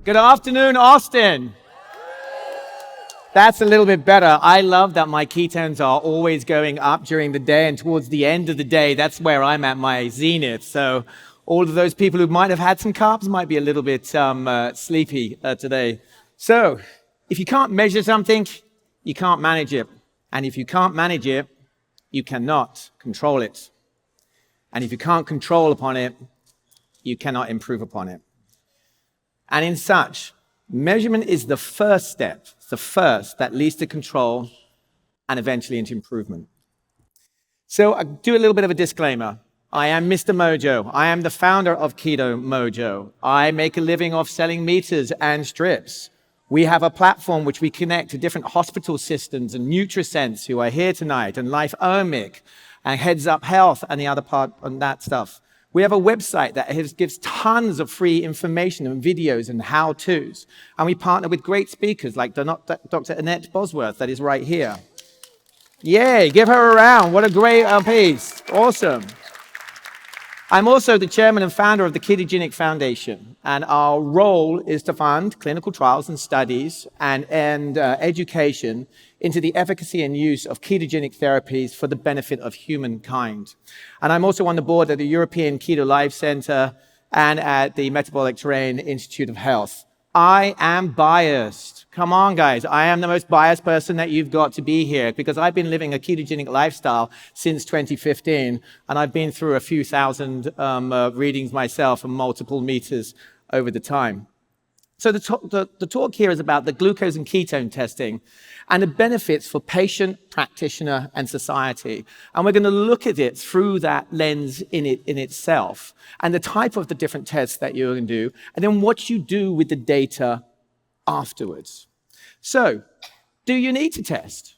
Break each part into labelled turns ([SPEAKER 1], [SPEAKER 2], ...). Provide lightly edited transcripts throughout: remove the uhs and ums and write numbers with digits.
[SPEAKER 1] Good afternoon, Austin. That's a little bit better. I love that my ketones are always going up during the day, and towards the end of the day, that's where I'm at my zenith. So all of those people who might have had some carbs might be a little bit sleepy today. So if you can't measure something, you can't manage it. And if you can't manage it, you cannot control it. And if you can't control upon it, you cannot improve upon it. And in such, measurement is the first step, the first that leads to control and eventually into improvement. So I do a little bit of a disclaimer. I am Mr. Mojo. I am the founder of Keto Mojo. I make a living off selling meters and strips. We have a platform which we connect to different hospital systems and NutriSense who are here tonight, and Life Omic and Heads Up Health and the other part on that stuff. We have a website that gives tons of free information and videos and how-tos. And we partner with great speakers like Dr. Annette Bosworth, that is right here. Yay, give her a round. What a great piece. Awesome. I'm also the chairman and founder of the Ketogenic Foundation, and our role is to fund clinical trials and studies and education into the efficacy and use of ketogenic therapies for the benefit of humankind. And I'm also on the board at the European Keto Life Center and at the Metabolic Terrain Institute of Health. I am biased. Come on, guys. I am the most biased person that you've got to be here because I've been living a ketogenic lifestyle since 2015, and I've been through a few thousand readings myself and multiple meters over the time. So the talk here is about the glucose and ketone testing and the benefits for patient, practitioner, and society. And we're going to look at it through that lens in itself and the type of the different tests that you're going to do, and then what you do with the data afterwards. So, do you need to test?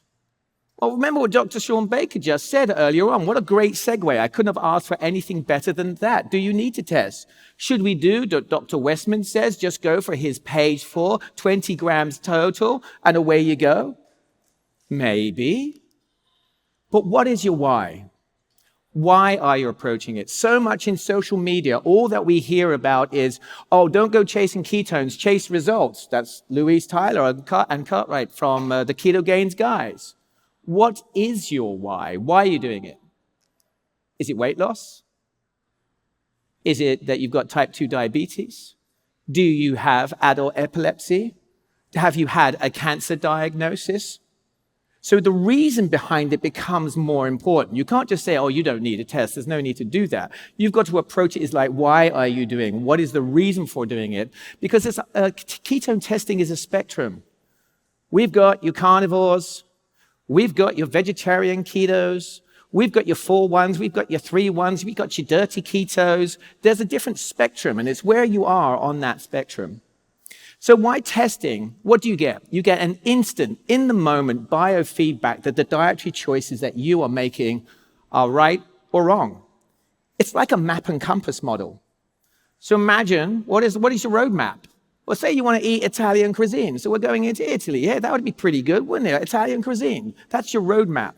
[SPEAKER 1] Well, remember what Dr. Sean Baker just said earlier on. What a great segue. I couldn't have asked for anything better than that. Do you need to test? Should we do what Dr. Westman says, just go for his page 4, 20 grams total, and away you go? Maybe. But what is your why? Why are you approaching it? So much in social media, all that we hear about is, oh, don't go chasing ketones, chase results. That's Louise Tyler and Cartwright from the Keto Gains guys. What is your why? Why are you doing it? Is it weight loss? Is it that you've got type 2 diabetes? Do you have adult epilepsy? Have you had a cancer diagnosis? So the reason behind it becomes more important. You can't just say, oh, you don't need a test. There's no need to do that. You've got to approach it as like, why are you doing? What is the reason for doing it? Because ketone testing is a spectrum. We've got your carnivores. We've got your vegetarian ketos. We've got your 4-1s. We've got your 3-1s. We've got your dirty ketos. There's a different spectrum, and it's where you are on that spectrum. So why testing? What do you get? You get an instant, in-the-moment biofeedback that the dietary choices that you are making are right or wrong. It's like a map and compass model. So imagine, what is your roadmap? Well, say you want to eat Italian cuisine. So we're going into Italy. Yeah, that would be pretty good, wouldn't it? Italian cuisine. That's your roadmap.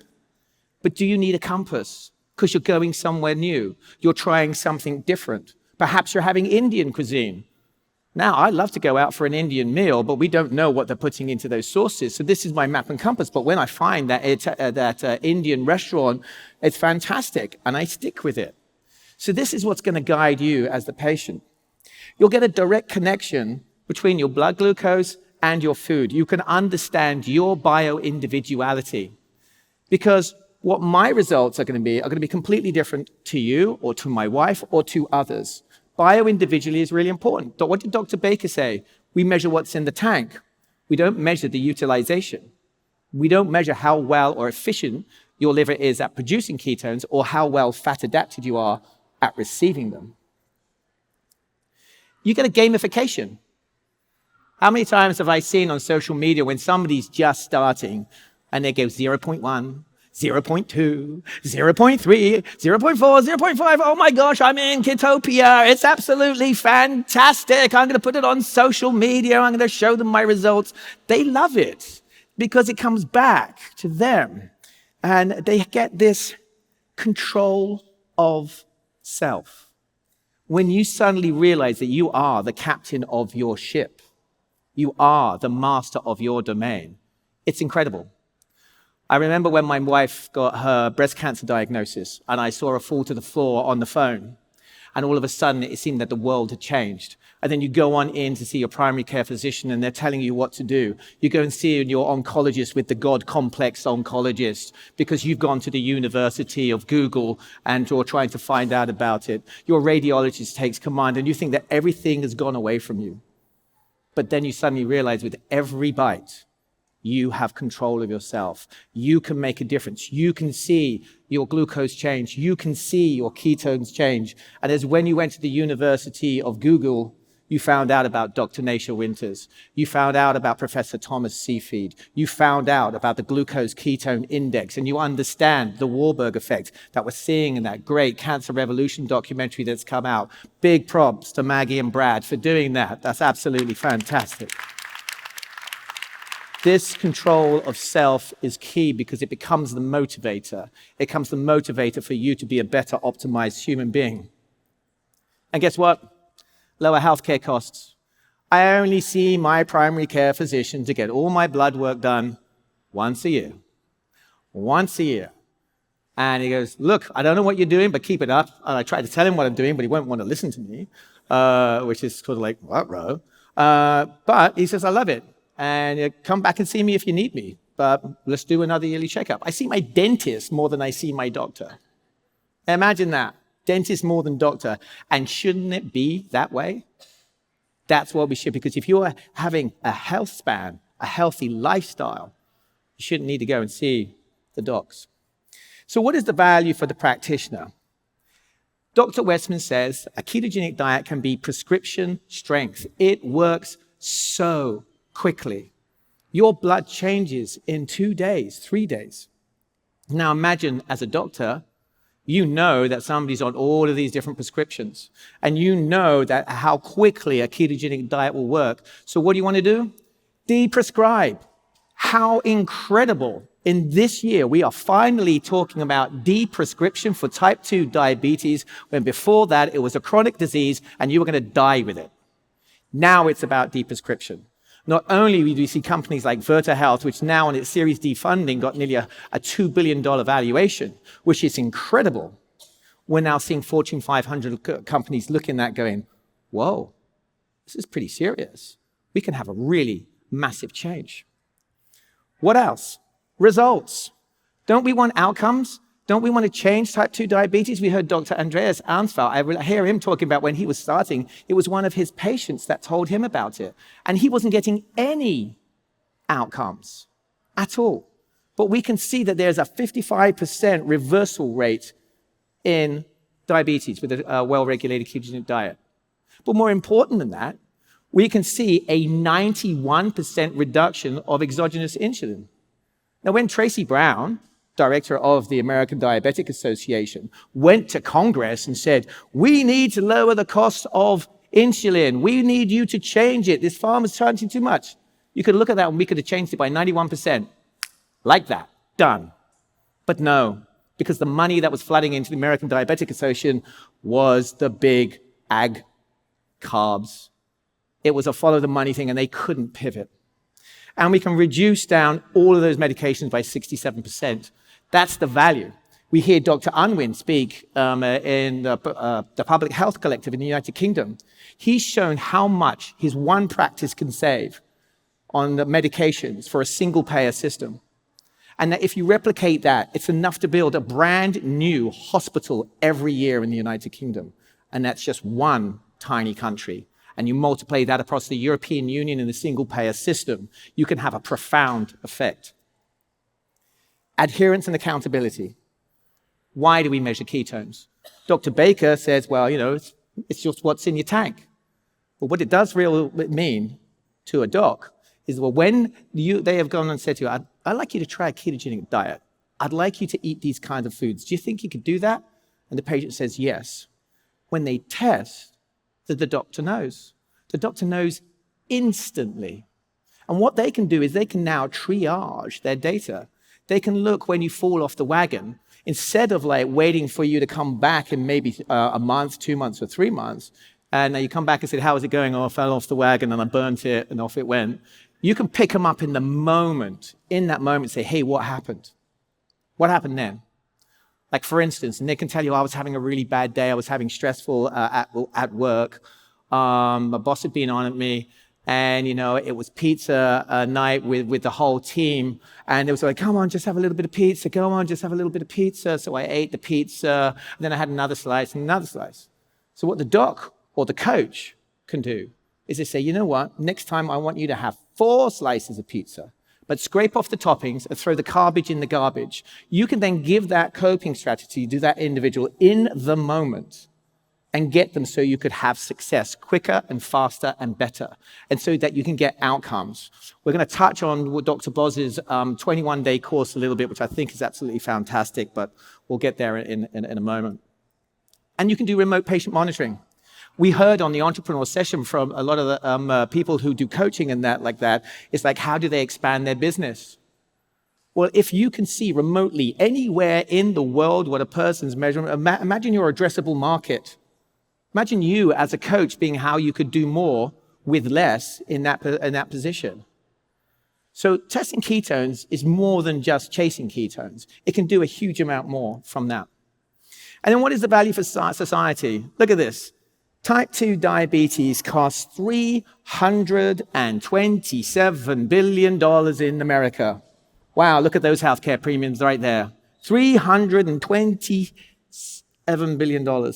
[SPEAKER 1] But do you need a compass? Because you're going somewhere new. You're trying something different. Perhaps you're having Indian cuisine. Now, I'd love to go out for an Indian meal, but we don't know what they're putting into those sauces. So this is my map and compass. But when I find that Indian restaurant, it's fantastic, and I stick with it. So this is what's going to guide you as the patient. You'll get a direct connection between your blood glucose and your food. You can understand your bio-individuality. Because what my results are going to be completely different to you or to my wife or to others. Bio-individually is really important. What did Dr. Baker say? We measure what's in the tank. We don't measure the utilization. We don't measure how well or efficient your liver is at producing ketones or how well fat adapted you are at receiving them. You get a gamification. How many times have I seen on social media when somebody's just starting and they go 0.1, 0.2, 0.3, 0.4, 0.5. Oh my gosh, I'm in Ketopia. It's absolutely fantastic. I'm going to put it on social media. I'm going to show them my results. They love it because it comes back to them. And they get this control of self. When you suddenly realize that you are the captain of your ship, You are the master of your domain. It's incredible. I remember when my wife got her breast cancer diagnosis and I saw her fall to the floor on the phone. And all of a sudden, it seemed that the world had changed. And then you go on in to see your primary care physician and they're telling you what to do. You go and see your oncologist with the God complex oncologist because you've gone to the University of Google and you're trying to find out about it. Your radiologist takes command and you think that everything has gone away from you. But then you suddenly realize with every bite, you have control of yourself. You can make a difference. You can see your glucose change. You can see your ketones change. And as when you went to the University of Google, you found out about Dr. Nasha Winters. You found out about Professor Thomas Seafeed. You found out about the glucose ketone index. And you understand the Warburg effect that we're seeing in that great Cancer Revolution documentary that's come out. Big props to Maggie and Brad for doing that. That's absolutely fantastic. This control of self is key because it becomes the motivator. It becomes the motivator for you to be a better optimized human being. And guess what? Lower healthcare costs. I only see my primary care physician to get all my blood work done once a year. Once a year. And he goes, look, I don't know what you're doing, but keep it up. And I tried to tell him what I'm doing, but he won't want to listen to me, which is sort of like, what, bro? But he says, I love it. And come back and see me if you need me. But let's do another yearly checkup. I see my dentist more than I see my doctor. Imagine that. Dentist more than doctor. And shouldn't it be that way? That's what we should. Because if you're having a health span, a healthy lifestyle, you shouldn't need to go and see the docs. So what is the value for the practitioner? Dr. Westman says a ketogenic diet can be prescription strength. It works so quickly. Your blood changes in 2 days, 3 days. Now imagine as a doctor, you know that somebody's on all of these different prescriptions and you know that how quickly a ketogenic diet will work. So what do you want to do? De-prescribe. How incredible. In this year, we are finally talking about de-prescription for type 2 diabetes, when before that it was a chronic disease and you were going to die with it. Now it's about de-prescription. Not only do we see companies like Virta Health, which now on its Series D funding got nearly a $2 billion valuation, which is incredible. We're now seeing Fortune 500 companies looking at that going, whoa, this is pretty serious. We can have a really massive change. What else? Results. Don't we want outcomes? Don't we want to change type 2 diabetes? We heard Dr. Andreas Arnsfeld. I hear him talking about when he was starting, it was one of his patients that told him about it. And he wasn't getting any outcomes at all. But we can see that there's a 55% reversal rate in diabetes with a well-regulated ketogenic diet. But more important than that, we can see a 91% reduction of exogenous insulin. Now, when Tracy Brown, director of the American Diabetic Association, went to Congress and said, we need to lower the cost of insulin. We need you to change it. This farm is charging too much. You could look at that and we could have changed it by 91%. Like that. Done. But no, because the money that was flooding into the American Diabetic Association was the big ag carbs. It was a follow the money thing and they couldn't pivot. And we can reduce down all of those medications by 67%. That's the value. We hear Dr. Unwin speak in the Public Health Collective in the United Kingdom. He's shown how much his one practice can save on the medications for a single payer system. And that if you replicate that, it's enough to build a brand new hospital every year in the United Kingdom. And that's just one tiny country. And you multiply that across the European Union in a single payer system, you can have a profound effect. Adherence and accountability. Why do we measure ketones? Dr. Baker says, well, it's just what's in your tank. But what it does really mean to a doc is, well, when they have gone and said to you, I'd like you to try a ketogenic diet. I'd like you to eat these kinds of foods. Do you think you could do that? And the patient says, yes. When they test, the doctor knows. The doctor knows instantly. And what they can do is they can now triage their data. They can look when you fall off the wagon. Instead of waiting for you to come back in maybe a month, 2 months, or 3 months, and you come back and say, how is it going? Oh, I fell off the wagon and I burnt it and off it went. You can pick them up in that moment, say, hey, what happened? What happened then? Like, for instance, Nick can tell you, I was having a really bad day. I was having stressful at work. My boss had been on at me. And, it was pizza night with the whole team. And it was like, come on, just have a little bit of pizza. Go on, just have a little bit of pizza. So I ate the pizza. And then I had another slice and another slice. So what the doc or the coach can do is they say, you know what? Next time I want you to have 4 slices of pizza, but scrape off the toppings and throw the garbage in the garbage. You can then give that coping strategy to that individual in the moment and get them so you could have success quicker and faster and better, and so that you can get outcomes. We're going to touch on Dr. Boz's 21-day course a little bit, which I think is absolutely fantastic, but we'll get there in a moment. And you can do remote patient monitoring. We heard on the entrepreneur session from a lot of the people who do coaching and that, it's like, how do they expand their business? Well, if you can see remotely anywhere in the world what a person's measuring, imagine your addressable market. Imagine you as a coach being how you could do more with less in that position. So testing ketones is more than just chasing ketones. It can do a huge amount more from that. And then what is the value for society? Look at this. Type 2 diabetes costs $327 billion in America. Wow, look at those healthcare premiums right there. $327 billion.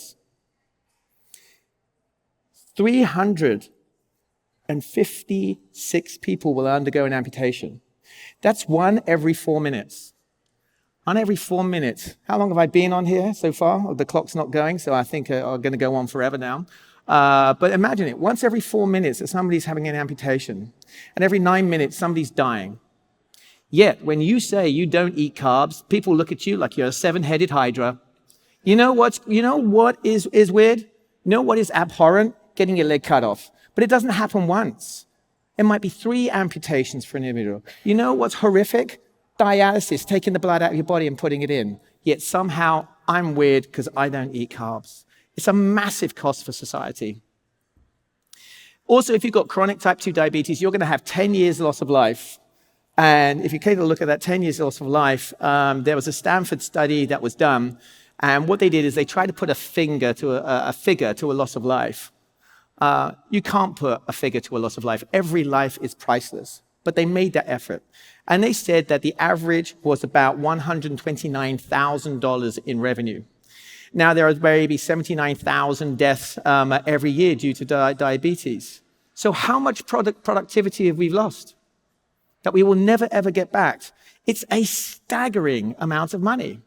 [SPEAKER 1] 356 people will undergo an amputation. That's 1 every 4 minutes. 1 every 4 minutes. How long have I been on here so far? The clock's not going, so I think I'm going to go on forever now. But imagine it. Once every 4 minutes, somebody's having an amputation. And every 9 minutes, somebody's dying. Yet, when you say you don't eat carbs, people look at you like you're a 7-headed hydra. You know what is weird? You know what is abhorrent? Getting your leg cut off. But it doesn't happen once. It might be 3 amputations for an individual. You know what's horrific? Dialysis, taking the blood out of your body and putting it in. Yet somehow I'm weird because I don't eat carbs. It's a massive cost for society. Also, if you've got chronic type 2 diabetes, you're going to have 10 years loss of life. And if you take a look at that 10 years loss of life, there was a Stanford study that was done. And what they did is they tried to put a figure to a loss of life. You can't put a figure to a loss of life. Every life is priceless. But they made that effort. And they said that the average was about $129,000 in revenue. Now, there are maybe 79,000 deaths every year due to diabetes. So how much productivity have we lost that we will never, ever get back? It's a staggering amount of money.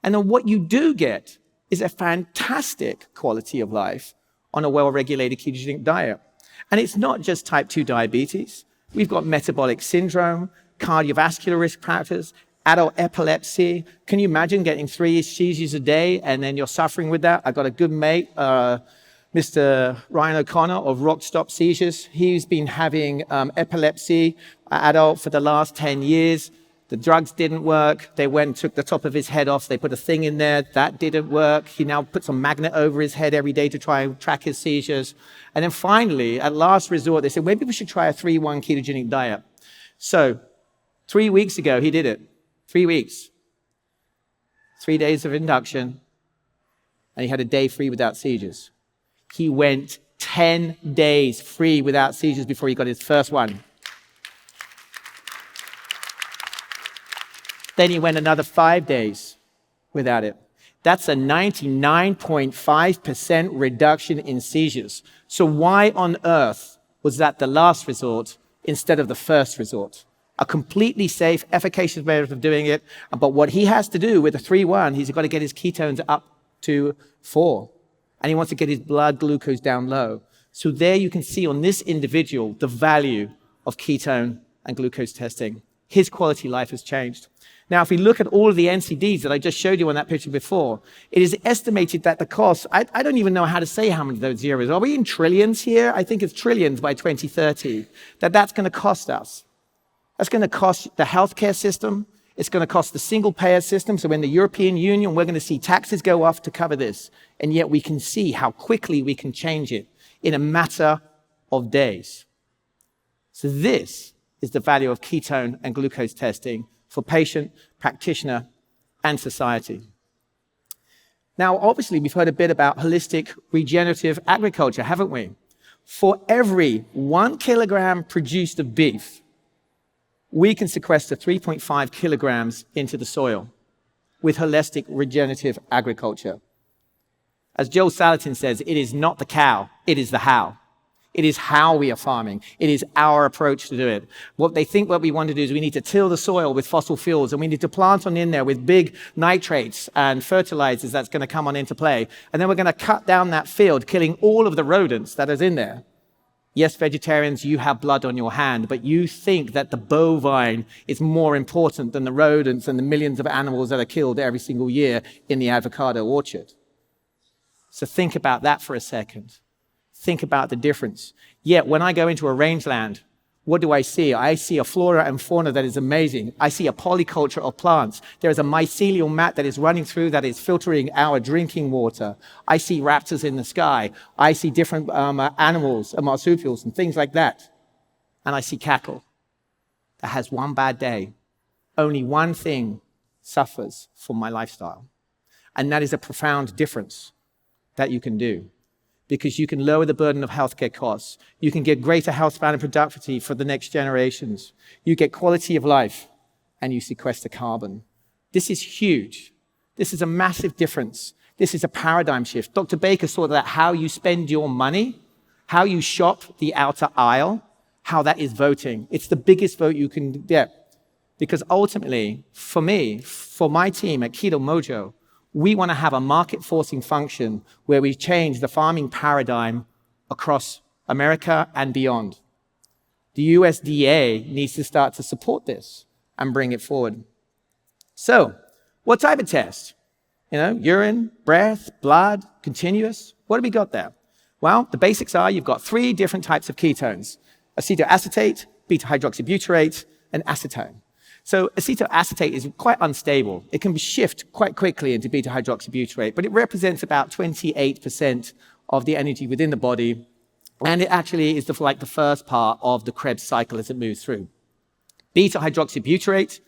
[SPEAKER 1] And then what you do get is a fantastic quality of life on a well-regulated ketogenic diet. And it's not just type 2 diabetes. We've got metabolic syndrome, cardiovascular risk factors, adult epilepsy. Can you imagine getting 3 seizures a day and then you're suffering with that? I've got a good mate, Mr. Ryan O'Connor of Rock Stop Seizures. He's been having epilepsy, adult, for the last 10 years. The drugs didn't work. They went and took the top of his head off. They put a thing in there. That didn't work. He now puts a magnet over his head every day to try and track his seizures. And then finally, at last resort, they said, maybe we should try a 3-1 ketogenic diet. So 3 weeks ago, he did it. 3 weeks. 3 days of induction. And he had a day free without seizures. He went 10 days free without seizures before he got his first one. Then he went another 5 days without it. That's a 99.5% reduction in seizures. So why on earth was that the last resort instead of the first resort? A completely safe, efficacious way of doing it. But what he has to do with a 3-1, he's got to get his ketones up to 4. And he wants to get his blood glucose down low. So there you can see on this individual the value of ketone and glucose testing. His quality of life has changed. Now, if we look at all of the NCDs that I just showed you on that picture before, it is estimated that the cost, I don't even know how to say how many of those zeros. Are we in trillions here? I think it's trillions by 2030. That's going to cost us. That's going to cost the healthcare system. It's going to cost the single-payer system. So in the European Union, we're going to see taxes go off to cover this. And yet we can see how quickly we can change it in a matter of days. So this is the value of ketone and glucose testing for patient, practitioner, and society. Now, obviously, we've heard a bit about holistic regenerative agriculture, haven't we? For every 1 kilogram produced of beef, we can sequester 3.5 kilograms into the soil with holistic regenerative agriculture. As Joel Salatin says, it is not the cow, it is the how. It is how we are farming. It is our approach to do it. What we want to do is we need to till the soil with fossil fuels, and we need to plant on in there with big nitrates and fertilizers that's going to come on into play. And then we're going to cut down that field, killing all of the rodents that is in there. Yes, vegetarians, you have blood on your hand, but you think that the bovine is more important than the rodents and the millions of animals that are killed every single year in the avocado orchard. So think about that for a second. Think about the difference. Yet when I go into a rangeland, what do I see? I see a flora and fauna that is amazing. I see a polyculture of plants. There is a mycelial mat that is running through that is filtering our drinking water. I see raptors in the sky. I see different animals, marsupials and things like that. And I see cattle that has one bad day. Only one thing suffers from my lifestyle. And that is a profound difference that you can do. Because you can lower the burden of healthcare costs. You can get greater health span and productivity for the next generations. You get quality of life, and you sequester carbon. This is huge. This is a massive difference. This is a paradigm shift. Dr. Baker saw that how you spend your money, how you shop the outer aisle, how that is voting. It's the biggest vote you can get. Because ultimately, for me, for my team at Keto Mojo, we want to have a market-forcing function where we change the farming paradigm across America and beyond. The USDA needs to start to support this and bring it forward. So, what type of test? Urine, breath, blood, continuous. What have we got there? Well, the basics are you've got 3 different types of ketones: acetoacetate, beta-hydroxybutyrate, and acetone. So acetoacetate is quite unstable. It can shift quite quickly into beta-hydroxybutyrate, but it represents about 28% of the energy within the body, and it actually is like the first part of the Krebs cycle as it moves through. Beta-hydroxybutyrate,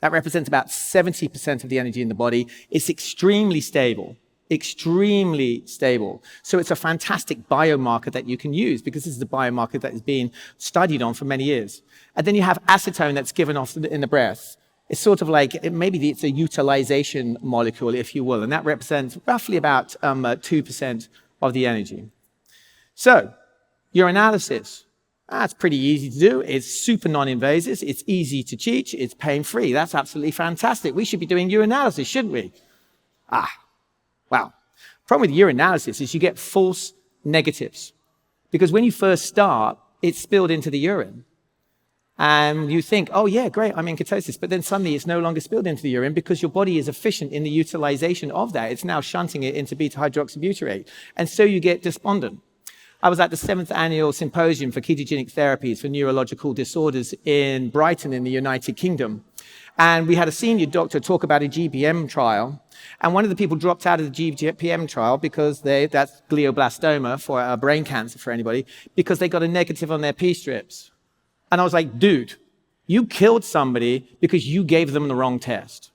[SPEAKER 1] that represents about 70% of the energy in the body. It's extremely stable. Extremely stable. So it's a fantastic biomarker that you can use because this is a biomarker that is being studied on for many years. And then you have acetone that's given off in the breath. It's sort of like, maybe it's a utilization molecule, if you will, and that represents roughly about 2% of the energy. So, urinalysis. That's pretty easy to do. It's super non-invasive. It's easy to teach. It's pain-free. That's absolutely fantastic. We should be doing urinalysis, shouldn't we? Wow. Problem with urinalysis is you get false negatives. Because when you first start, it's spilled into the urine. And you think, oh yeah, great, I'm in ketosis. But then suddenly it's no longer spilled into the urine because your body is efficient in the utilization of that. It's now shunting it into beta-hydroxybutyrate. And so you get despondent. I was at the 7th annual symposium for ketogenic therapies for neurological disorders in Brighton in the United Kingdom. And we had a senior doctor talk about a GBM trial. And one of the people dropped out of the GBM trial because that's glioblastoma for brain cancer for anybody, because they got a negative on their P strips. And I was like, dude, you killed somebody because you gave them the wrong test.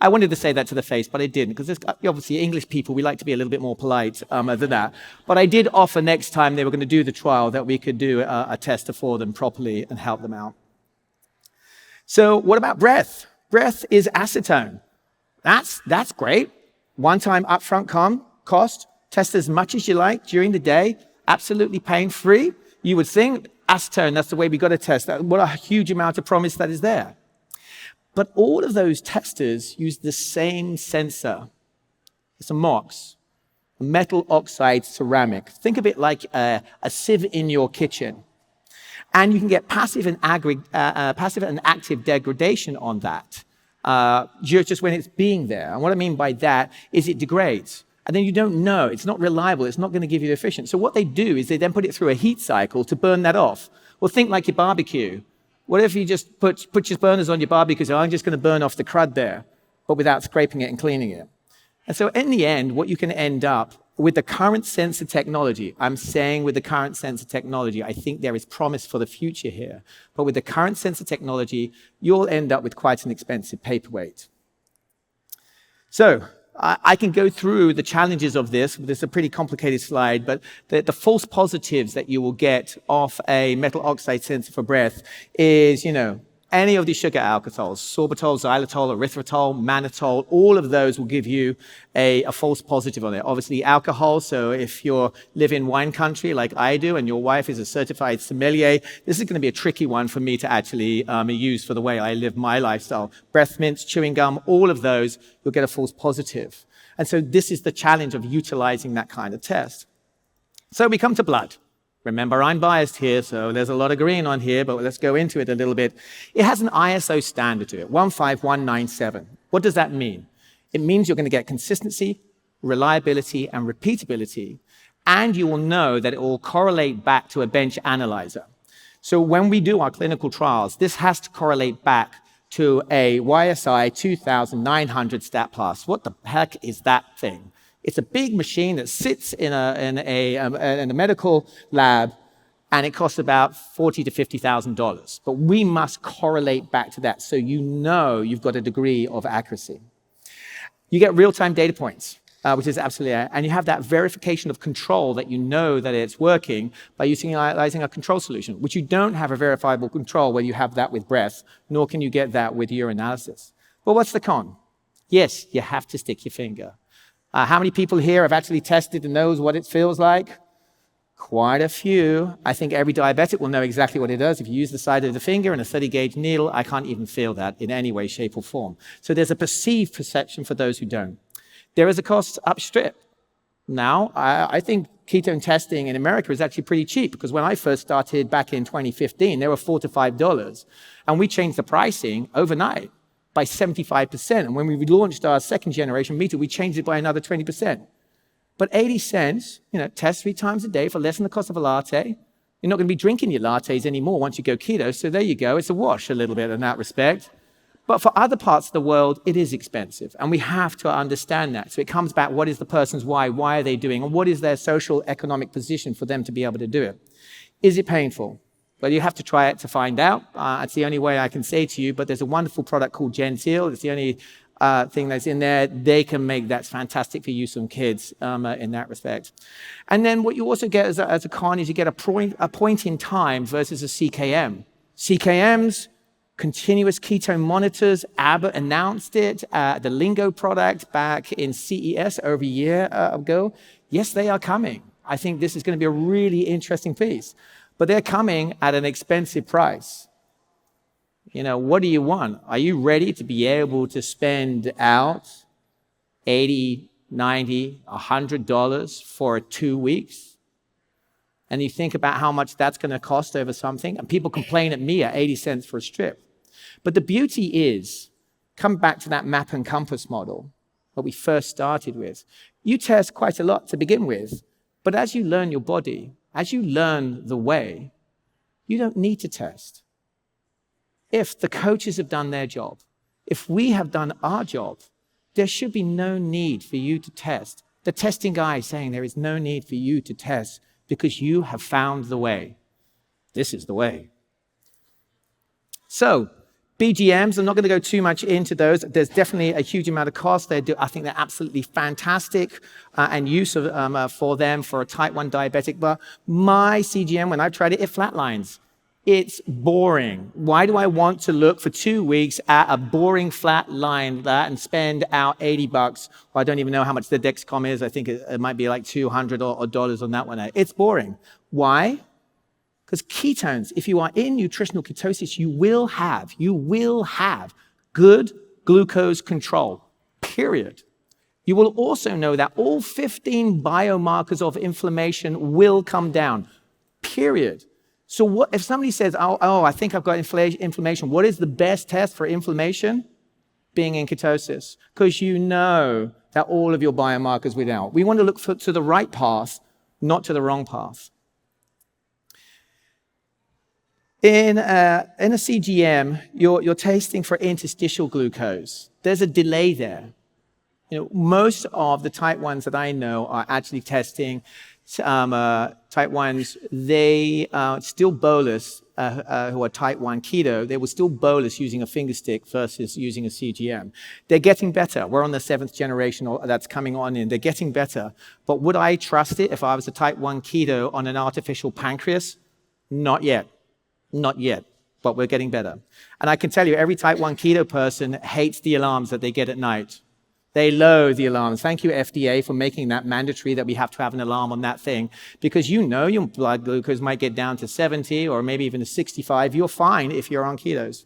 [SPEAKER 1] I wanted to say that to the face, but I didn't, because obviously English people, we like to be a little bit more polite than that. But I did offer next time they were going to do the trial that we could do a test for them properly and help them out. So what about breath? Breath is acetone. That's great. One-time upfront cost. Test as much as you like during the day. Absolutely pain-free. You would think acetone, that's the way we got to test that. What a huge amount of promise that is there. But all of those testers use the same sensor. It's a MOX, a metal oxide ceramic. Think of it like a sieve in your kitchen. And you can get passive and active degradation on that, just when it's being there. And what I mean by that is it degrades. And then you don't know, it's not reliable, it's not going to give you the efficient. So what they do is they then put it through a heat cycle to burn that off. Well, think like your barbecue. What if you just put your burners on your barbecue because I'm just going to burn off the crud there, but without scraping it and cleaning it? And so in the end, what you can end up with the current sensor technology, I'm saying with the current sensor technology, I think there is promise for the future here. But with the current sensor technology, you'll end up with quite an expensive paperweight. So I can go through the challenges of this. This is a pretty complicated slide, but the false positives that you will get off a metal oxide sensor for breath is, any of these sugar alcohols, sorbitol, xylitol, erythritol, mannitol, all of those will give you a false positive on it. Obviously, alcohol, so if you live in wine country like I do and your wife is a certified sommelier, this is going to be a tricky one for me to actually use for the way I live my lifestyle. Breath mints, chewing gum, all of those, you'll get a false positive. And so this is the challenge of utilizing that kind of test. So we come to blood. Remember, I'm biased here, so there's a lot of green on here, but let's go into it a little bit. It has an ISO standard to it, 15197. What does that mean? It means you're going to get consistency, reliability, and repeatability, and you will know that it will correlate back to a bench analyzer. So when we do our clinical trials, this has to correlate back to a YSI 2900 stat plus. What the heck is that thing? It's a big machine that sits in a medical lab, and it costs about $40,000 to $50,000. But we must correlate back to that so you know you've got a degree of accuracy. You get real-time data points, which is absolutely, and you have that verification of control that you know that it's working by utilizing a control solution, which you don't have a verifiable control where you have that with breath, nor can you get that with urinalysis. But what's the con? Yes, you have to stick your finger. How many people here have actually tested and knows what it feels like? Quite a few. I think every diabetic will know exactly what it does. If you use the side of the finger and a 30-gauge needle, I can't even feel that in any way, shape, or form. So there's a perceived perception for those who don't. There is a cost upstrip. Now, I think ketone testing in America is actually pretty cheap because when I first started back in 2015, they were $4 to $5. And we changed the pricing overnight by 75%. And when we launched our second generation meter, we changed it by another 20%. But 80 cents, test 3 times a day for less than the cost of a latte. You're not going to be drinking your lattes anymore once you go keto. So there you go. It's a wash a little bit in that respect. But for other parts of the world, it is expensive. And we have to understand that. So it comes back, what is the person's why? Why are they doing? And what is their social economic position for them to be able to do it? Is it painful? Well, you have to try it to find out. It's the only way I can say to you, but there's a wonderful product called Gentil. It's the only thing that's in there. They can make that's fantastic for you, some kids, in that respect. And then what you also get as a con is you get a point in time versus a CKM. CKMs, continuous ketone monitors, Abbott announced it, the Lingo product back in CES over a year ago. Yes, they are coming. I think this is going to be a really interesting piece. But they're coming at an expensive price. What do you want? Are you ready to be able to spend out $80, $90, $100 for 2 weeks? And you think about how much that's going to cost over something, and people complain at me at 80 cents for a strip. But the beauty is, come back to that map and compass model that we first started with. You test quite a lot to begin with, but as you learn your body, as you learn the way, you don't need to test. If the coaches have done their job, if we have done our job, there should be no need for you to test. The testing guy is saying there is no need for you to test because you have found the way. This is the way. So, BGMs, I'm not going to go too much into those. There's definitely a huge amount of cost. I think they're absolutely fantastic and use for them for a type 1 diabetic. But my CGM, when I tried it, it flatlines. It's boring. Why do I want to look for 2 weeks at a boring flat line and spend out $80? Well, I don't even know how much the Dexcom is. I think it might be like $200 or dollars on that one. It's boring. Why? Because ketones, if you are in nutritional ketosis, you will have good glucose control, period. You will also know that all 15 biomarkers of inflammation will come down, period. So what if somebody says, oh, I think I've got inflammation, what is the best test for inflammation? Being in ketosis, because you know that all of your biomarkers will out. We want to look to the right path, not to the wrong path. In a CGM, you're tasting for interstitial glucose. There's a delay there. Most of the type 1s that I know are actually testing type 1s. They still bolus, who are type 1 keto, they will still bolus using a finger stick versus using a CGM. They're getting better. We're on the 7th generation that's coming on in. They're getting better. But would I trust it if I was a type 1 keto on an artificial pancreas? Not yet. Not yet. But we're getting better. And I can tell you, every type 1 keto person hates the alarms that they get at night. They loathe the alarms. Thank you, FDA, for making that mandatory that we have to have an alarm on that thing. Because your blood glucose might get down to 70 or maybe even to 65. You're fine if you're on ketos.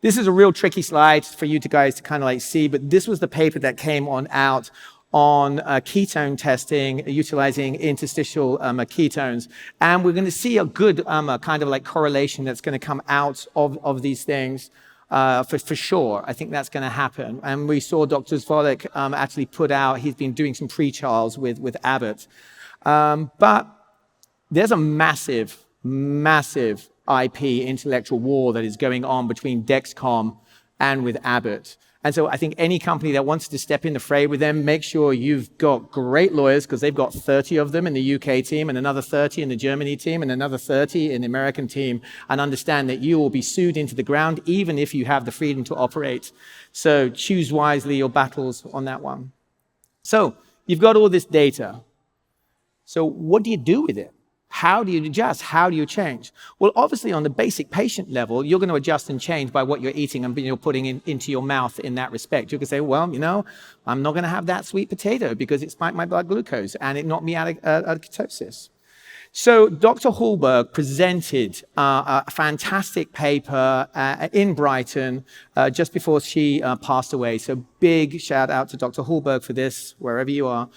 [SPEAKER 1] This is a real tricky slide for you guys to kind of see, but this was the paper that came out on ketone testing utilizing interstitial ketones. And we're going to see a good kind of correlation that's going to come out of these things. For sure, I think that's going to happen. And we saw Dr. Zvolek actually put out, he's been doing some pre-trials with Abbott. But there's a massive, massive IP intellectual war that is going on between Dexcom and with Abbott. And so I think any company that wants to step in the fray with them, make sure you've got great lawyers, because they've got 30 of them in the UK team and another 30 in the Germany team and another 30 in the American team, and understand that you will be sued into the ground even if you have the freedom to operate. So choose wisely your battles on that one. So you've got all this data. So what do you do with it? How do you adjust? How do you change? Well, obviously, on the basic patient level, you're going to adjust and change by what you're eating and you're putting into your mouth in that respect. You can say, well, I'm not going to have that sweet potato because it spiked my blood glucose and it knocked me out of ketosis. So Dr. Hallberg presented a fantastic paper in Brighton just before she passed away. So big shout out to Dr. Hallberg for this, wherever you are.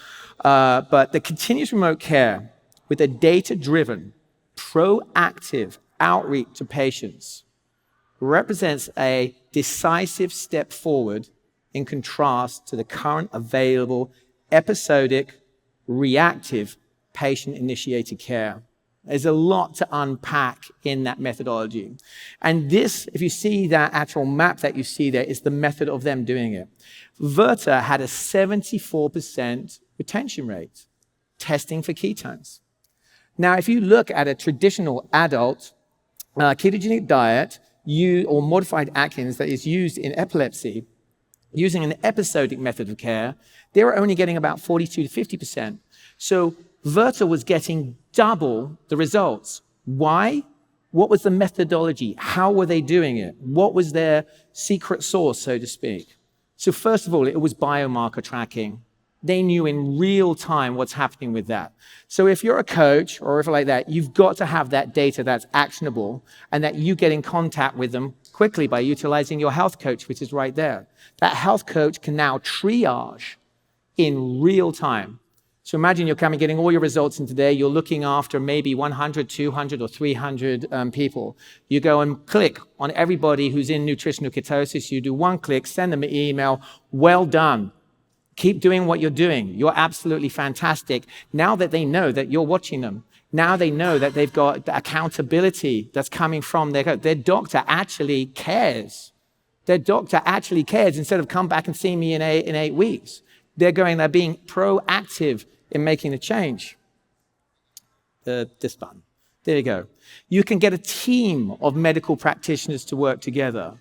[SPEAKER 1] But the continuous remote care with a data-driven, proactive outreach to patients represents a decisive step forward in contrast to the current available episodic, reactive patient-initiated care. There's a lot to unpack in that methodology. And this, if you see that actual map that you see there, is the method of them doing it. Virta had a 74% retention rate testing for ketones. Now, if you look at a traditional adult ketogenic diet or modified Atkins that is used in epilepsy, using an episodic method of care, they were only getting about 42 to 50%. So Virta was getting double the results. Why? What was the methodology? How were they doing it? What was their secret sauce, so to speak? So first of all, it was biomarker tracking. They knew in real time what's happening with that. So if you're a coach or if like that, you've got to have that data that's actionable and that you get in contact with them quickly by utilizing your health coach, which is right there. That health coach can now triage in real time. So imagine you're getting all your results in today. You're looking after maybe 100, 200, or 300 people. You go and click on everybody who's in nutritional ketosis. You do one click, send them an email. Well done. Keep doing what you're doing. You're absolutely fantastic. Now that they know that you're watching them, now they know that they've got the accountability that's coming from their doctor actually cares. Their doctor actually cares instead of come back and see me in 8 weeks. They're being proactive in making a change. This button. There you go. You can get a team of medical practitioners to work together.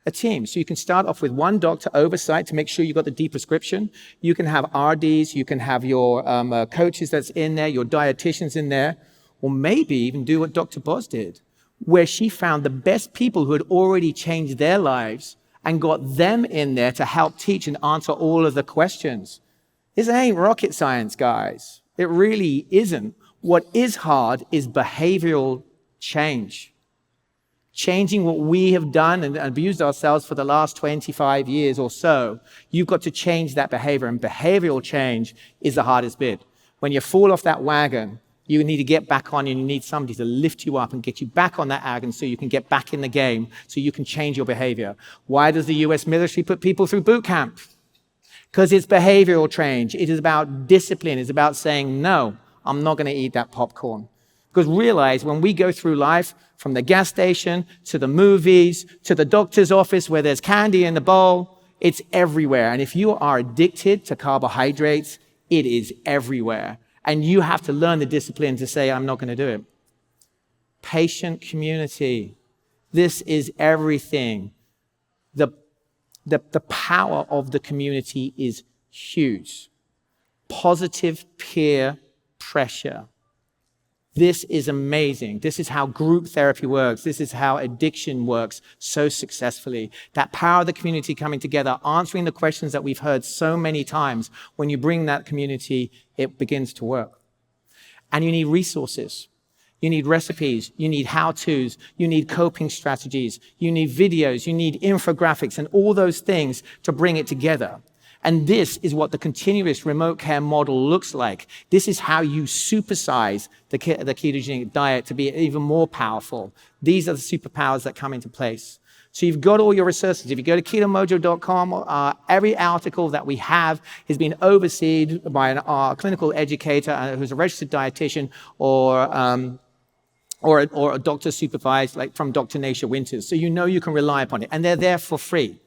[SPEAKER 1] A team. So you can start off with one doctor oversight to make sure you got the deep prescription. You can have RDs, you can have your coaches that's in there, your dietitians in there, or maybe even do what Dr. Boz did, where she found the best people who had already changed their lives and got them in there to help teach and answer all of the questions. This ain't rocket science, guys. It really isn't. What is hard is behavioral change. Changing what we have done and abused ourselves for the last 25 years or so. You've got to change that behavior, and behavioral change is the hardest bit. When you fall off that wagon, you need to get back on, and you need somebody to lift you up and get you back on that wagon so you can get back in the game, so you can change your behavior. Why does the US military put people through boot camp? Because it's behavioral change. It is about discipline. It's about saying, no, I'm not going to eat that popcorn. Because realize when we go through life, from the gas station to the movies to the doctor's office where there's candy in the bowl, it's everywhere. And if you are addicted to carbohydrates, it is everywhere. And you have to learn the discipline to say, I'm not going to do it. Patient community. This is everything. The power of the community is huge. Positive peer pressure. This is amazing. This is how group therapy works. This is how addiction works so successfully. That power of the community coming together, answering the questions that we've heard so many times. When you bring that community, it begins to work. And you need resources. You need recipes, you need how-tos, you need coping strategies, you need videos, you need infographics, and all those things to bring it together. And this is what the continuous remote care model looks like. This is how you supersize the ketogenic diet to be even more powerful. These are the superpowers that come into place. So you've got all your resources. If you go to ketomojo.com, every article that we have has been overseen by a clinical educator who's a registered dietitian or a doctor supervised, like from Dr. Nasha Winters. So you know you can rely upon it. And they're there for free.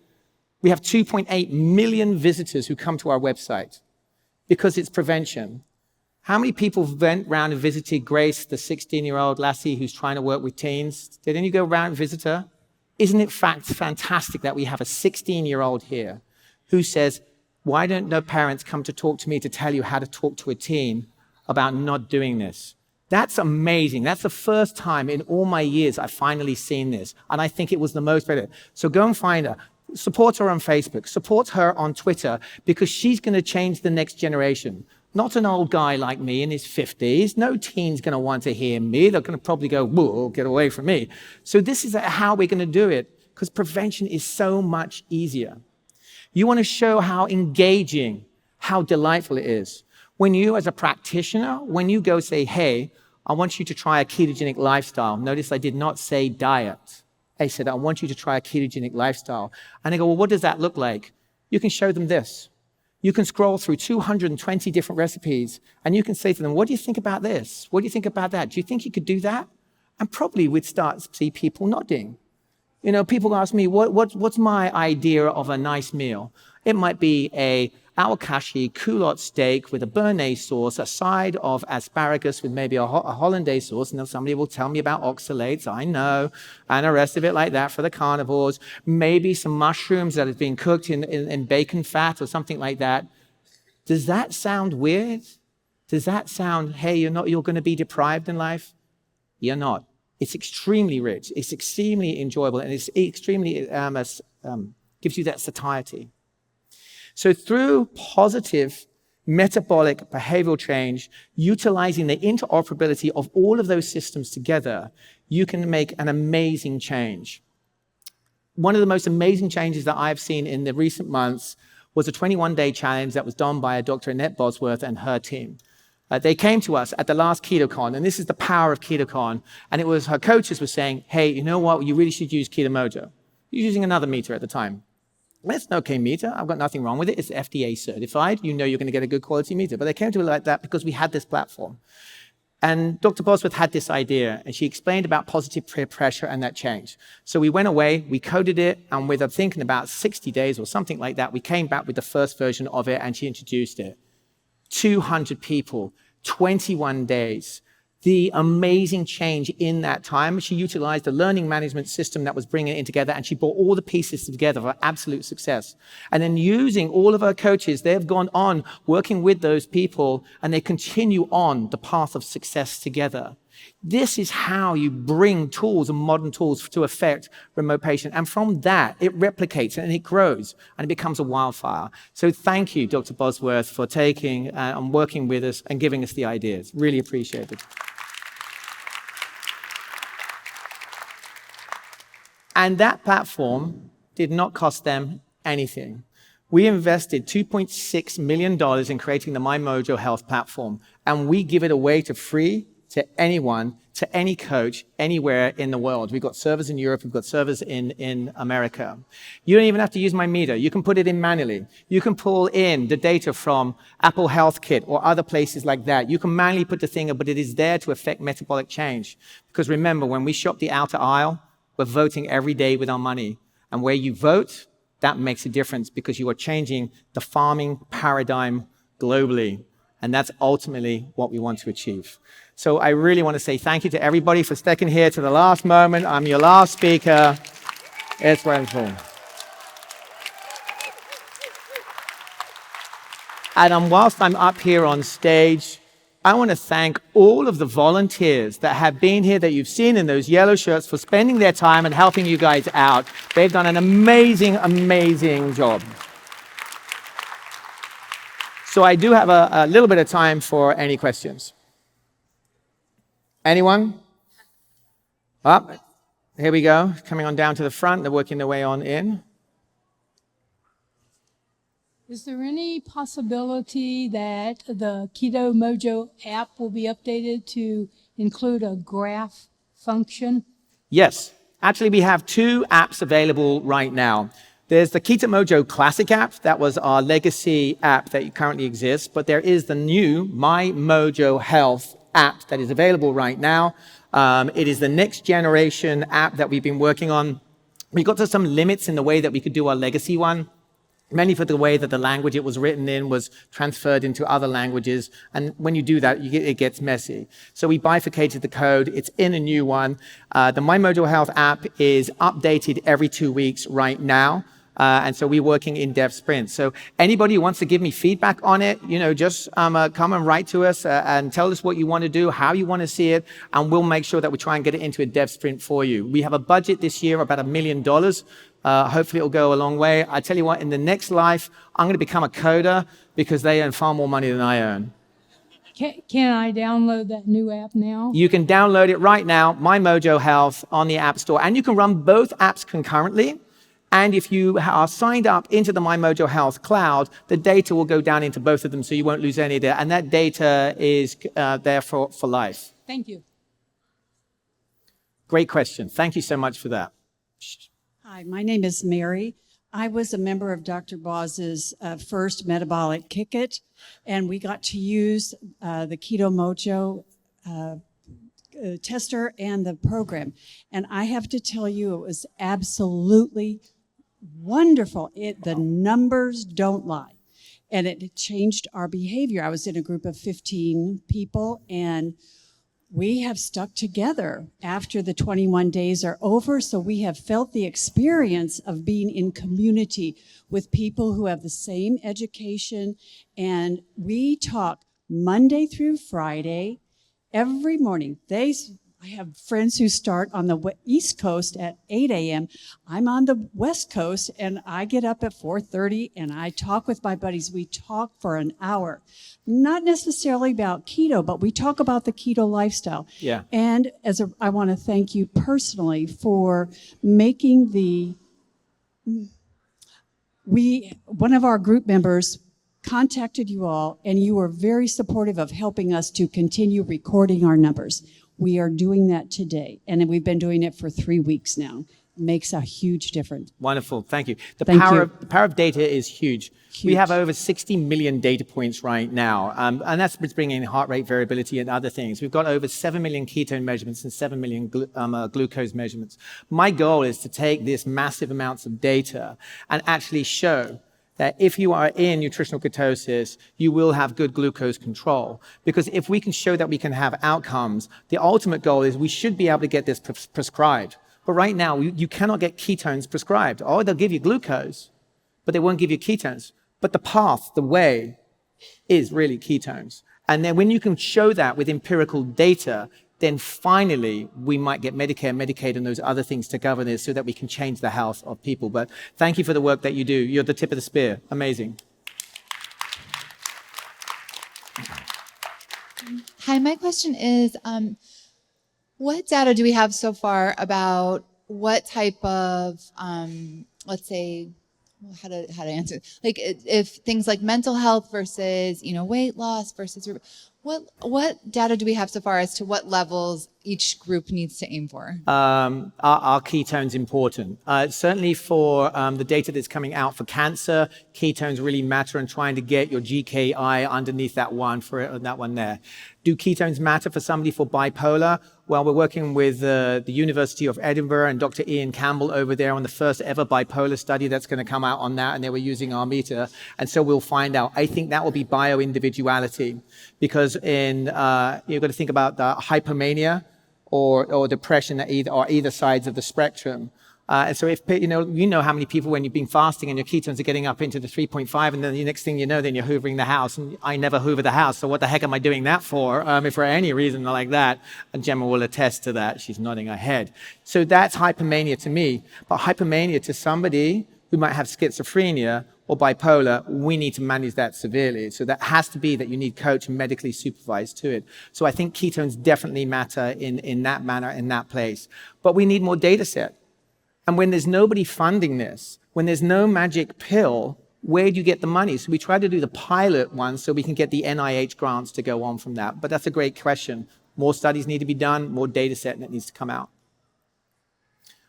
[SPEAKER 1] We have 2.8 million visitors who come to our website because it's prevention. How many people went round and visited Grace, the 16-year-old lassie who's trying to work with teens? Did any go round and visit her? Isn't it fantastic that we have a 16-year-old here who says, why don't no parents come to talk to me to tell you how to talk to a teen about not doing this? That's amazing. That's the first time in all my years I've finally seen this. And I think it was the most better. So go and find her. Support her on Facebook. Support her on Twitter, because she's going to change the next generation. Not an old guy like me in his 50s. No teen's going to want to hear me. They're going to probably go, whoa, get away from me. So this is how we're going to do it, because prevention is so much easier. You want to show how engaging, how delightful it is. When you, as a practitioner, when you go say, hey, I want you to try a ketogenic lifestyle. Notice I did not say diet. I said, I want you to try a ketogenic lifestyle. And they go, well, what does that look like? You can show them this. You can scroll through 220 different recipes, and you can say to them, what do you think about this? What do you think about that? Do you think you could do that? And probably we'd start to see people nodding. You know, people ask me, what's my idea of a nice meal? It might be a awakashi culotte steak with a béarnaise sauce, a side of asparagus with maybe a hollandaise sauce, and then somebody will tell me about oxalates, I know, and the rest of it like that for the carnivores. Maybe some mushrooms that have been cooked in bacon fat or something like that. Does that sound weird? Does that sound, hey, you're going to be deprived in life? You're not. It's extremely rich, it's extremely enjoyable, and it's extremely, gives you that satiety. So through positive metabolic behavioral change, utilizing the interoperability of all of those systems together, you can make an amazing change. One of the most amazing changes that I've seen in the recent months was a 21-day challenge that was done by Dr. Annette Bosworth and her team. They came to us at the last KetoCon, and this is the power of KetoCon, and it was her coaches were saying, hey, you know what, you really should use KetoMojo. You're using another meter at the time. Well, it's an okay meter. I've got nothing wrong with it. It's FDA certified. You know you're going to get a good quality meter. But they came to it like that because we had this platform. And Dr. Bosworth had this idea, and she explained about positive peer pressure and that change. So we went away, we coded it, and with, I'm thinking about 60 days or something like that, we came back with the first version of it, and she introduced it. 200 people, 21 days. The amazing change in that time. She utilized the learning management system that was bringing it together, and she brought all the pieces together for absolute success. And then using all of her coaches, they've gone on working with those people, and they continue on the path of success together. This is how you bring tools and modern tools to affect remote patient. And from that, it replicates and it grows and it becomes a wildfire. So thank you, Dr. Bosworth, for taking and working with us and giving us the ideas. Really appreciate it. And that platform did not cost them anything. We invested $2.6 million in creating the MyMojo Health platform, and we give it away to free to anyone, to any coach, anywhere in the world. We've got servers in Europe, we've got servers in America. You don't even have to use my meter. You can put it in manually. You can pull in the data from Apple Health Kit or other places like that. You can manually put the thing in, but it is there to affect metabolic change. Because remember, when we shop the outer aisle, we're voting every day with our money. And where you vote, that makes a difference because you are changing the farming paradigm globally. And that's ultimately what we want to achieve. So I really want to say thank you to everybody for sticking here to the last moment. I'm your last speaker. It's wonderful. And whilst I'm up here on stage, I want to thank all of the volunteers that have been here that you've seen in those yellow shirts for spending their time and helping you guys out. They've done an amazing, amazing job. So I do have a little bit of time for any questions. Anyone? Up. Here we go. Coming on down to the front. They're working their way on in.
[SPEAKER 2] Is there any possibility that the Keto Mojo app will be updated to include a graph function?
[SPEAKER 1] Yes. Actually, we have 2 apps available right now. There's the Keto Mojo Classic app. That was our legacy app that currently exists. But there is the new My Mojo Health app that is available right now. It is the next generation app that we've been working on. We got to some limits in the way that we could do our legacy one. Mainly for the way that the language it was written in was transferred into other languages. And when you do that, it gets messy. So we bifurcated the code. It's in a new one. The My Mojo Health app is updated every 2 weeks right now. And so we're working in dev sprints. So anybody who wants to give me feedback on it, just come and write to us and tell us what you want to do, how you want to see it, and we'll make sure that we try and get it into a dev sprint for you. We have a budget this year, about $1 million. Hopefully it'll go a long way. I tell you what, in the next life, I'm going to become a coder because they earn far more money than I earn.
[SPEAKER 2] Can I download that new app now?
[SPEAKER 1] You can download it right now, My Mojo Health, on the App Store. And you can run both apps concurrently. And if you are signed up into the My Mojo Health cloud, the data will go down into both of them so you won't lose any of it. And that data is there for life.
[SPEAKER 2] Thank you.
[SPEAKER 1] Great question. Thank you so much for that.
[SPEAKER 3] Hi, my name is Mary. I was a member of Dr. Boz's first metabolic Kick-It, and we got to use the Keto Mojo tester and the program. And I have to tell you, it was absolutely wonderful. The numbers don't lie. And it changed our behavior. I was in a group of 15 people, and we have stuck together after the 21 days are over. So we have felt the experience of being in community with people who have the same education. And we talk Monday through Friday, every morning. I have friends who start on the East Coast at 8 a.m. I'm on the West Coast, and I get up at 4:30, and I talk with my buddies. We talk for an hour, not necessarily about keto, but we talk about the keto lifestyle.
[SPEAKER 1] Yeah.
[SPEAKER 3] And I want to thank you personally for making one of our group members contacted you all, and you were very supportive of helping us to continue recording our numbers. We are doing that today, and we've been doing it for 3 weeks now. It makes a huge difference.
[SPEAKER 1] Wonderful. Thank you. The
[SPEAKER 3] Thank
[SPEAKER 1] power
[SPEAKER 3] you.
[SPEAKER 1] the power of data is huge.
[SPEAKER 3] Huge.
[SPEAKER 1] We have over 60 million data points right now, and that's bringing in heart rate variability and other things. We've got over 7 million ketone measurements and 7 million glucose measurements. My goal is to take this massive amounts of data and actually show that if you are in nutritional ketosis, you will have good glucose control. Because if we can show that we can have outcomes, the ultimate goal is we should be able to get this prescribed. But right now, you cannot get ketones prescribed. Or they'll give you glucose, but they won't give you ketones. But the path, the way, is really ketones. And then when you can show that with empirical data, then finally we might get Medicare, Medicaid, and those other things to govern this so that we can change the health of people. But thank you for the work that you do. You're the tip of the spear. Amazing.
[SPEAKER 4] Hi, my question is, what data do we have so far about what type of, let's say, how to answer, like if things like mental health versus, weight loss versus, what data do we have so far as to what levels each group needs to aim for?
[SPEAKER 1] Are ketones important? Certainly for the data that's coming out for cancer, ketones really matter in trying to get your GKI underneath that one there. Do ketones matter for somebody for bipolar? Well, we're working with the University of Edinburgh and Dr. Ian Campbell over there on the first ever bipolar study that's going to come out on that, and they were using our meter. And so we'll find out. I think that will be bio-individuality, because you've got to think about the hypomania or depression at either sides of the spectrum. And so if, you know how many people when you've been fasting and your ketones are getting up into the 3.5, and then the next thing you know, then you're hoovering the house. And I never hoover the house, so what the heck am I doing that for? If for any reason like that, and Gemma will attest to that. She's nodding her head. So that's hypomania to me. But hypomania to somebody who might have schizophrenia or bipolar, we need to manage that severely. So that has to be that you need coach and medically supervised to it. So I think ketones definitely matter in that manner, in that place. But we need more data set. And when there's nobody funding this, when there's no magic pill, where do you get the money? So we try to do the pilot one so we can get the NIH grants to go on from that. But that's a great question. More studies need to be done, more data set that needs to come out.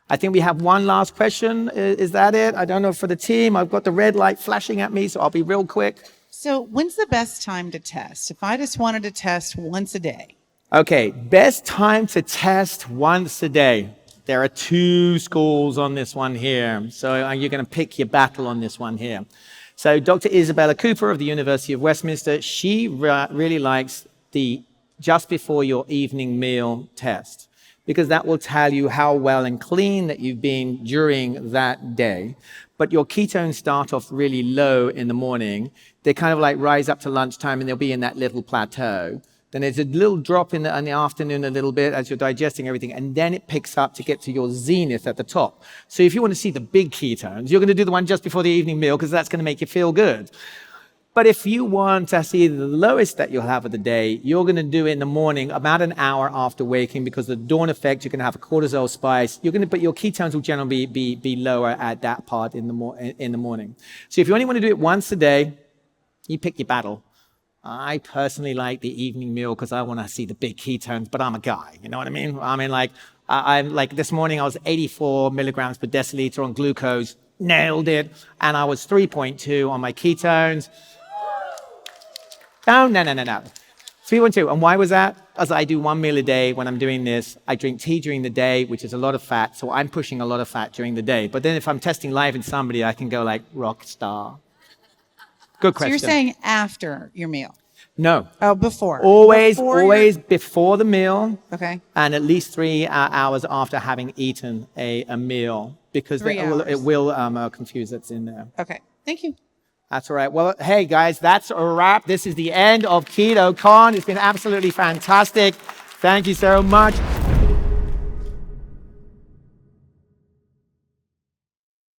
[SPEAKER 1] I think we have one last question. Is that it? I don't know for the team. I've got the red light flashing at me, so I'll be real quick.
[SPEAKER 5] So when's the best time to test? If I just wanted to test once a day.
[SPEAKER 1] Okay, best time to test once a day. There are two schools on this one here. So you're going to pick your battle on this one here. So Dr. Isabella Cooper of the University of Westminster, she really likes the just before your evening meal test, because that will tell you how well and clean that you've been during that day. But your ketones start off really low in the morning. They kind of like rise up to lunchtime and they'll be in that little plateau. Then there's a little drop in the afternoon a little bit as you're digesting everything, and then it picks up to get to your zenith at the top. So if you want to see the big ketones, you're going to do the one just before the evening meal because that's going to make you feel good. But if you want to see the lowest that you'll have of the day, you're going to do it in the morning, about an hour after waking, because the dawn effect, you're going to have a cortisol spike. But your ketones will generally be lower at that part in the morning. So if you only want to do it once a day, you pick your battle. I personally like the evening meal because I want to see the big ketones, but I'm a guy, you know what I mean? I'm like this morning I was 84 milligrams per deciliter on glucose, nailed it, and I was 3.2 on my ketones. No. 3.2, and why was that? As I do one meal a day when I'm doing this. I drink tea during the day, which is a lot of fat, so I'm pushing a lot of fat during the day. But then if I'm testing live in somebody, I can go like rock star. Good question.
[SPEAKER 5] So you're saying after your meal?
[SPEAKER 1] No.
[SPEAKER 5] Oh, before.
[SPEAKER 1] Always before the meal.
[SPEAKER 5] Okay.
[SPEAKER 1] And at least 3 hours after having eaten a meal, because it will confuse what's in there.
[SPEAKER 5] Okay. Thank you.
[SPEAKER 1] That's all right. Well, hey, guys, that's a wrap. This is the end of KetoCon. It's been absolutely fantastic. Thank you so much.